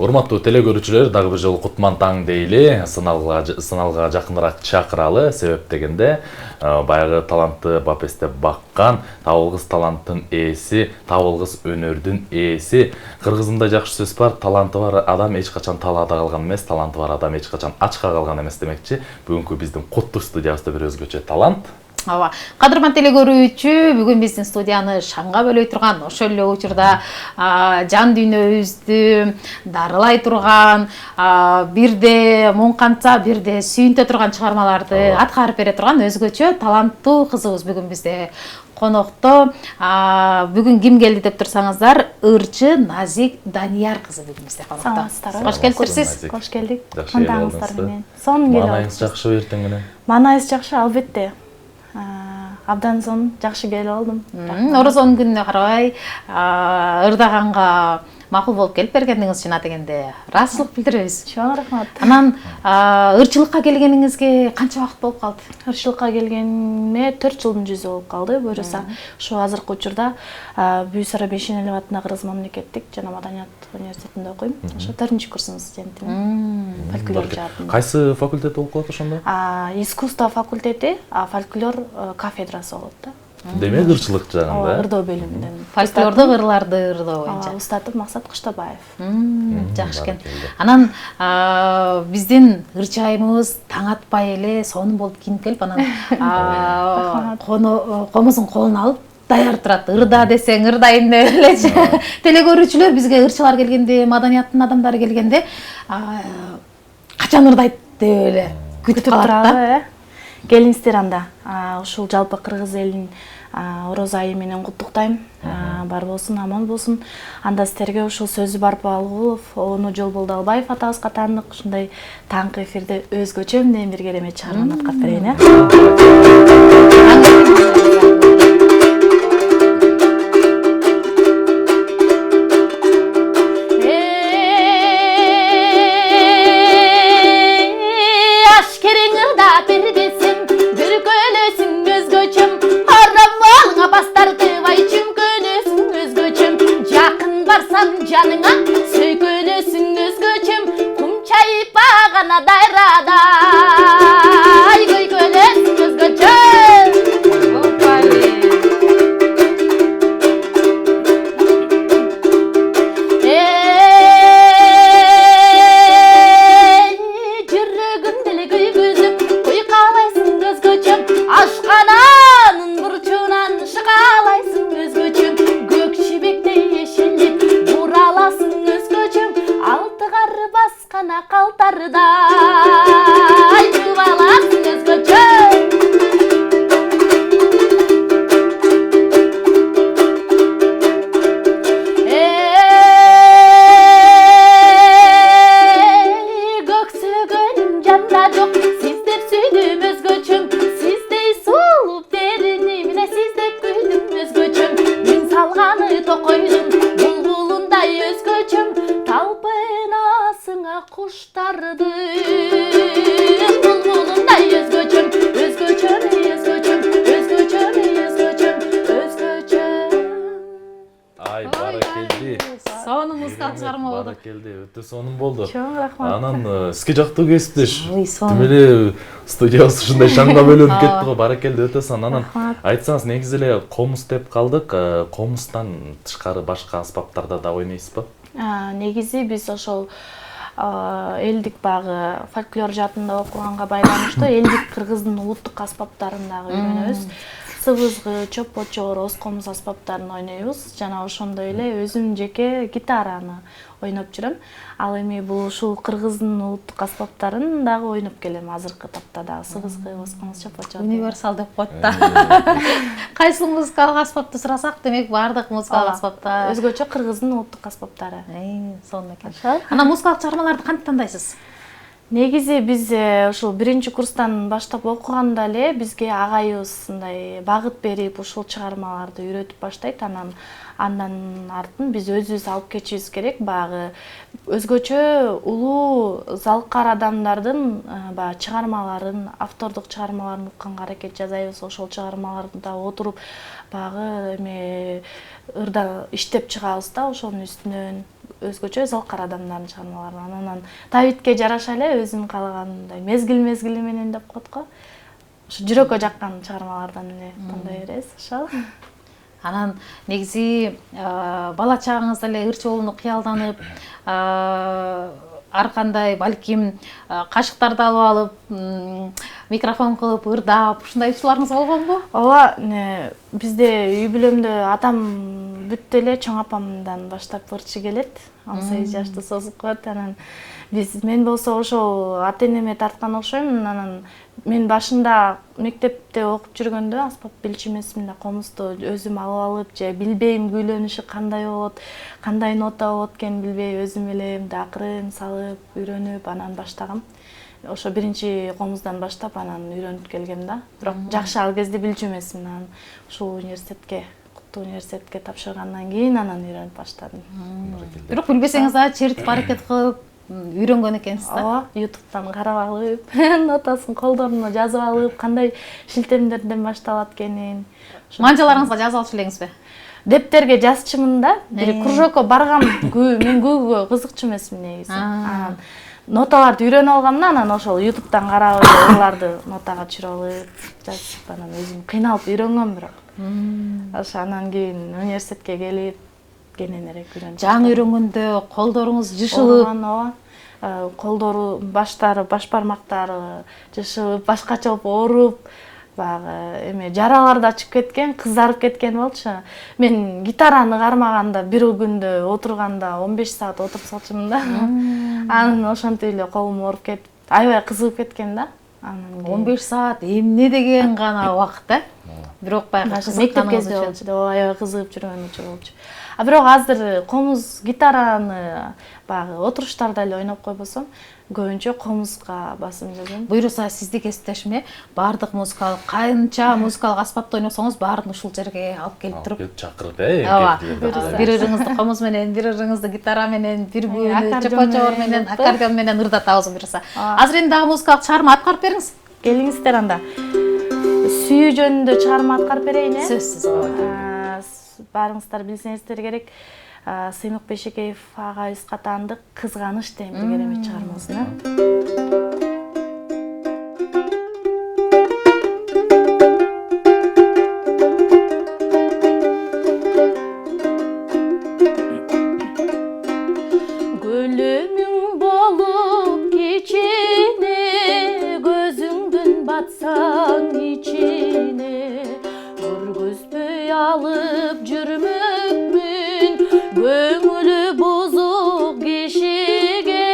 Урматтуу теле көрүүчүлөр, дагы бир жолу кутман таң дейли. Сыналга жакыныраак чакыралы. Себеп дегенде баягы талантты Бапесте баккан, табылгыс таланттын ээси, табылгыс өнөрдүн ээси. Кыргызымда жакшы сөз бар, таланты бар адам эч качан талаада калган эмес, таланты бар адам эч качан ачка калган эмес демекчи. Бүгүнкү биздин куттуу студиябызда бир өзгөчө талант. Ооба. Кадырман теле көрүүчү, бүгүн биздин студияны шаңга бөлөй турган, ошол эле учурда жан дүйнөбүздү дарылай турган, бирде муңканца, бирде сүйүнтө турган чыгармаларды аткарып бере турган өзгөчө таланттуу кызыбыз бүгүн бизде конокто. Бүгүн ким келди деп турсаңыздар, ырчы Назик Данияр кызы бүгүн бизде конокто. Кош келипсиз. Кош келдик. Кантаңыздар менен. Сонун келип. Маанайыңыз жакшы эртеңгине? Маанайыңыз жакшы, албетте. Абдан сонун, жакшы келип алдым. Орозонун күнүнө карабай, ырдаганга макул болуп келип бергениңиз үчүн атегенде ыраазычылык билдиребиз. Чоң рахмат. Анан ырчылыкка келгениңизге канча убакыт болуп калды? Ырчылыкка келгениме 4 жылдын жүзү болуп калды. Буюрса, ушу азыркы учурда Бүйсара Бейшенелиев атындагы Кыргыз мамлекеттик жана маданият университетинде окуйм. Ошо 4-курстун студентимин. Фольклор жаатында. Кайсы факультет болуп калат ошондо? Искусство факультети, фольклор кафедрасы болот да. Демек ырчылык жагында. Ырдоо бөлүмүнөн. Фольклордук ырларды ырдоо боюнча. Устатым Максат Кыштабаев. Жакшы экен. Анан биздин ырчы айымыбыз таң атпай эле сонун болуп кийинип келип, анан комузун колуна алып даяр турат. Ырда десең ырдайын деп элечи. Теле көрүүчүлөр бизге ырчылар келгенде, маданияттын адамдары келгенде качан ырдайт деп эле күтүп калат да. Келиңиздер анда. Ушул жалпы кыргыз элин Ороз айы менен куттуктайм. Бар болсун, аман болсун. Анда сиздерге ушул сөзү бар Балгулов, Ону Жолболдалбаев атабызга таандык ушундай таңкы эфирде өзгөчө менен бир керемет чыгарманы аткарып берейин, Canına söykönösün özgöçüm kum çayıp bağana dayrada söykönösün özgöçüm Жүрөгүмдө көй көзүм көй каалайсың өзгөчөм ашкананын бурчунан шыгалайсың өзгөчөм көк чибектей ешелип бураласың өзгөчөм алты кары баскана калтарда айбаласың өзгөчөм көксөгөнүм жанда жок сиздеп сүйдүм өзгөчөм сиздей сулуу терини менен сиздеп күйдүм өзгөчөм мен салганы токойдум булбулундай өзгөчөм талпынасыңа куштардын булбулундай өзгөчөм өзгөчөм өзгөчөм өзгөчөм өзгөчөм өзгөчөм Ай, баракелди. Сонун музыкалык чыгарма болду. Баракелди, өтө сонун болду. Чоң рахмат. Анан сизге жактуу кесиптеш. Сонун. Тим эле студиябыз ушундай шаңга бөлөнүп кетти го. Баракелди, өтө сонун. Анан айтсаңыз, негизи эле комуз деп калдык. Комуздан тышкары башка аспаптарда да ойнойсузбу? Негизи биз ошол элдик багы фольклор жаатында окуганга байланыштуу элдик кыргыздын улуттук аспаптарын дагы үйрөнөбүз. Сыбызгы, чопочор, оз комуз аспаптарын ойнойбуз. Жана ошондой эле өзүм жеке гитараны ойноп жүрөм. Ал эми бул ушул кыргыздын улуттук аспаптарын дагы ойноп келем азыркы тапта дагы. Сыбызгы, оз комуз, чопочор. Универсал деп коет да. Кайсы музыкалык аспапты сурасак, демек баардык музыкалык аспаптар өзгөчө кыргыздын улуттук аспаптары. Сонун экен. Анан музыкалык чыгармаларды кантип тандайсыз? Негизи биз ушул 1-курстан баштап окуганда эле бизге агайыбыз мындай багыт берип ушул чыгармаларды үйрөтүп баштайт. Андан артын биз өзүбүз алып кетишибиз керек. Багы өзгөчө улуу залкар адамдардын баягы чыгармаларын, автордук чыгармаларын укканга аракет жасайбыз. Ошол чыгармаларда отуруп багы эме ырда иштеп чыгабыз да ошонун үстүнөн. өзгөчө залкар адамдардын чыгармалары. Анан табитке жараша эле өзүм каалагандай мезгил менен деп коет го. Ошо жүрөккө жаккан чыгармалардан эле тандай беребиз, ошол. Анан негизи бала чагыңыз эле ырчы болууну кыялданып, ар кандай балким кашыктарды алып алып, микрофон кылып ырдап, ушундай учурларыңыз болгонбу? Ооба, бизде үй бүлөмдө атам бүттү эле чоң апамдан баштап ырчы келет. 18 жашты созуп коет. Анан мен болсо ошол ата-энеме тарткан окшойм. Анан мен башында мектепте окуп жүргөндө аспап билчү эмесмин да, комузду өзүм алып же билбейм күүлөнүшү кандай болот, кандай нота болот экенин билбей өзүм эле акырын салып, үйрөнүп анан баштагам. Ошо биринчи комуздан баштап анан үйрөнүп келгем да. Бирок жакшы ал кезде билчү эмесмин. Анан ушул университетке тапшыргандан кийин анан үйрөнүп баштадым. Бирок билбесеңиз да чертип аракет кылып үйрөнгөн экенсиз да. Ооба, YouTube'дан карап алып, нотасын колдоруна жазып алып, кандай шилтемдерден башталат экенин. Манжаларыңызга жазып алчу элеңизби? Дептерге жазчумун да. Бир кружокко баргам, мен күгүгө кызыкчу эмесмин негизи. Анан ноталарды үйрөнүп алгам да, анан ошол YouTube'дан карап аларды нотага түшүрүп алып, жазып анан өзүм кыйналып үйрөнгөм бирок. Ошо анан кийин университетке келип кененирээк үйрөнүп. Жаңы үйрөнгөндө колдоруңуз жышылып, колдору баштары, баш бармактары жышылып, башкача болуп ооруп, баягы жаралар да чыгып кеткен, кызарып кеткен болчу. Мен гитараны кармаганда бир күндө отурганда 15 саат отуруп салчумун да. Анан ошентип эле колум ооруп кетип, аябай кызыгып кеткен да. 15 саат эмне деген гана убакыт да. Бирок баягы мектеп кезде болчу да, аябай кызыгып жүргөн учур болчу. Бирок азыр комуз, гитараны баягы отуруштарда эле ойноп койбосом, көбүнчө комузга басым жасайм. Буйруса сизди кесиптешим баардык музыкалык, канча музыкалык аспапты ойносоңуз баарын ушул жерге алып келип туруп чакырып, бир ырыңызды комуз менен, бир ырыңызды гитара менен, бир бүүнү чопочоор менен, аккордеон менен ырдатабыз буйруса. Азыр эми дагы музыкалык чыгарма аткарып бериңиз. Келиңиздер анда. Сүйүү жөнүндө чыгарма аткарып берейин, Сөзсүз. Баарыңыздар билсеңиздер керек. Сыймык Бешекеев агайыбыз катаандык Кызганыч деген бир керемет чыгармасына. Гүлүмүң болуп кичине, көзүңдүн батсаң ичине, көргөзбөй алып жүрмөкмүн көңүлү бузук кишиге.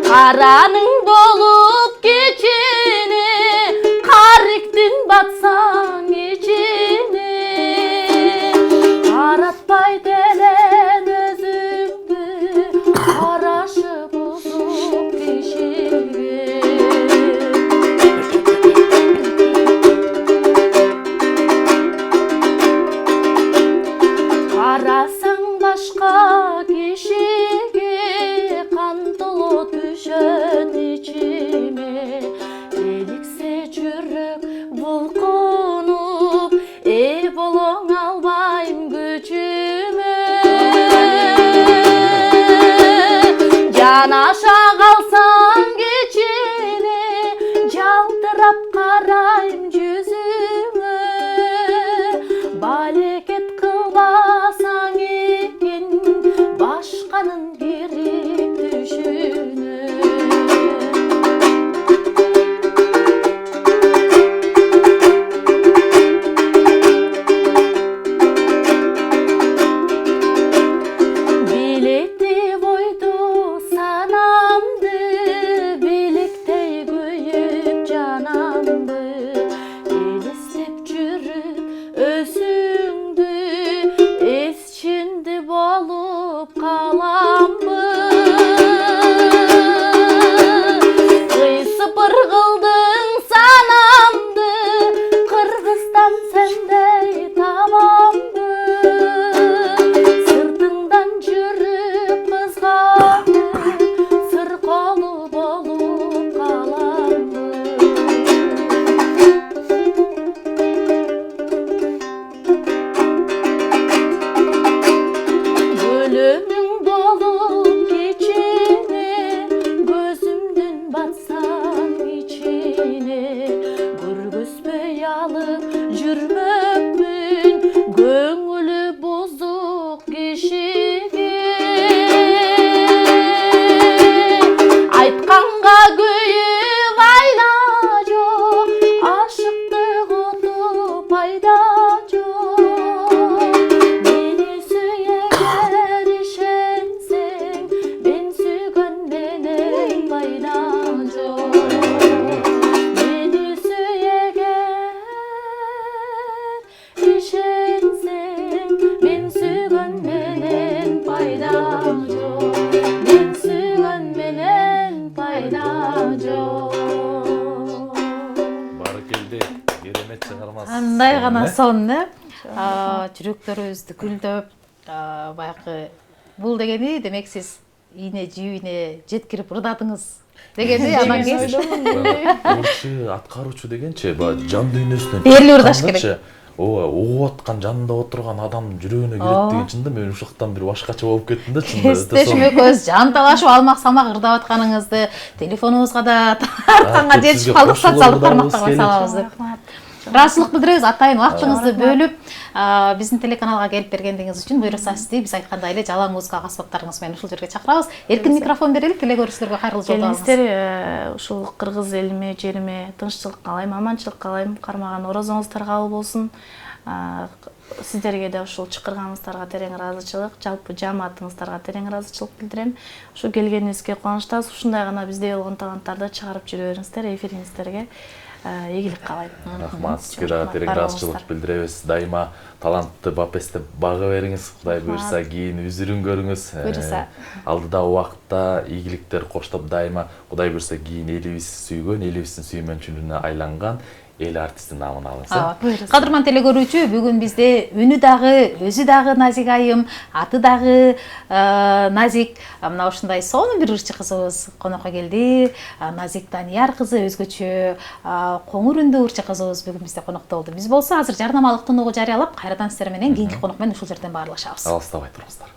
Караның болуп кичине, кариктин батсаң ичине, каратпай делен өзүңдү, карашы бузук кишиге. Карасаң башка кишиге, кантыло түшөт ичиме, эликсе жүрөк булкун Кандай гана сонун, жүрөктөрүбүздү гүлдөп, баягы бул дегени демек сиз ийне жийүүнө жеткирип ырдадыңыз дегени анан кейін Урчу, аткаруучу дегенчи, баягы жан дүйнөсүнөн Дээрлүү ырдаш керек. Ооба, угуп аткан жанында отурган адам жүрөгүнө кирет деген чында мен ушуктан бир башкача болуп кеттим да чында. Эстешим экөөбүз жанталашып алмак салмак ырдап атканыңызды телефонубузга да таңга жетишип калдык, социалдык тармактарга салабыз деп. Ыраазычылык билдиребиз, атайын убактыңызды бөлүп, биздин телеканалга келип бергендигиңиз үчүн буюрса сизди биз айткандай эле жалаң музыкалык аспаптарыңыз менен ушул жерге чакырабыз. Эркин микрофон берели, теле көрүүчүлөргө кайрылуу жолдоңуз. Келиңиздер, ушул кыргыз элиме, жериме тынччылык каалайм, аманчылык каалайм. Кармаган орозоңуздар кабыл болсун. Сиздерге да ушул чакырганыңыздарга терең ыраазычылык, жалпы жамаатыңыздарга терең ыраазычылык билдирем. Ушу келгениңизге кубанычтабыз. Ушундай гана биздей болгон таланттарды чыгарып жүрө бериңиздер, эфириңиздерге ийгилик каалайм. Рахмат, сизге да терең ыраазычылык билдиребиз. Дайыма талантты Бапесте бага бериңиз. Кудай буйрса кийин үзүрүн көрүңүз. Буйрса. Алдыда убакытта ийгиликтер коштоп дайыма Кудай буйрса кийин элибиз сүйгөн, элибиздин сүймөнчүлүгүнө айланган эл артисти наамын алыңыз. Кадырман теле көрүүчү, бүгүн бизде үнү дагы, өзү дагы Назик айым, аты дагы Назик, мына ушундай сонун бир ырчы кызыбыз конокко келди. Назик Данияр кызы, өзгөчө коңур үндүү ырчы кызыбыз бүгүн бизде конокто болду. Биз болсо азыр жарнамалык тынугу жарыялап, кайрадан сиздер менен кийинки конок менен ушул жерден баарлашабыз. Алыстабай туруңуздар.